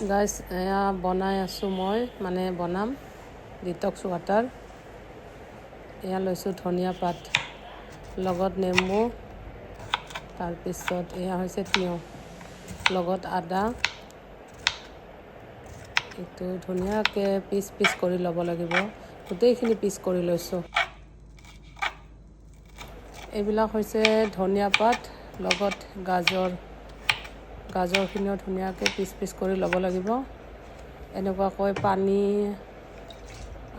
গাইছ এয়া বনাই আছোঁ মই বনাম ডিটক্স ৱাটাৰ। এয়া লৈছোঁ ধনিয়া পাত লগত নেমু, তাৰপিছত এয়া হৈছে তিয়ঁহ লগত আদা। এইটো ধুনীয়াকৈ পিচ কৰি ল'ব লাগিব, গোটেইখিনি পিচ কৰি লৈছোঁ। এইবিলাক হৈছে ধনিয়া পাত লগত গাজৰখিনিও ধুনীয়াকৈ পিচ কৰি ল'ব লাগিব। এনেকুৱাকৈ পানী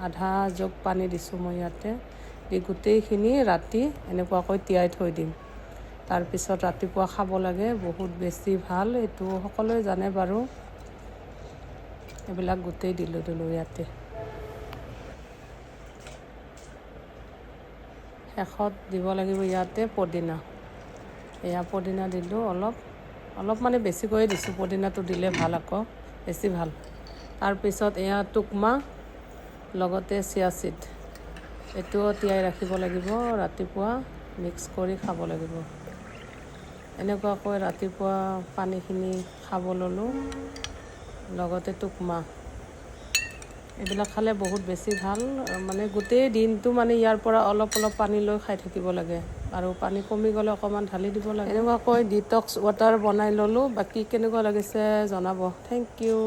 আধা জগ পানী দিছোঁ মই ইয়াতে, দি গোটেইখিনি ৰাতি এনেকুৱাকৈ তিয়াই থৈ দিম। তাৰপিছত ৰাতিপুৱা খাব লাগে, বহুত বেছি ভাল। এইটো সকলোৱে জানে বাৰু। এইবিলাক গোটেই দিলোঁ ইয়াতে। শেষত দিব লাগিব ইয়াতে পদিনা। এয়া পদিনা দিলোঁ অলপ বেছিকৈয়ে দিছোঁ, পদিনাটো দিলে ভাল, আকৌ বেছি ভাল। তাৰপিছত এয়া টুকমা লগতে চিয়া চিড, এইটোও তিয়াই ৰাখিব লাগিব, ৰাতিপুৱা মিক্স কৰি খাব লাগিব। এনেকুৱাকৈ ৰাতিপুৱা পানীখিনি খাব ল'লোঁ, লগতে টুকমা। এইবিলাক খালে বহুত বেছি ভাল। গোটেই দিনটো ইয়াৰ পৰা অলপ পানী লৈ খাই থাকিব লাগে, আৰু পানী কমি গ'লে অকণমান ঢালি দিব লাগে। এনেকুৱাকৈ ডিটক্স ৱাটাৰ বনাই ল'লোঁ। বাকী কেনেকুৱা লাগিছে জনাব। Thank U.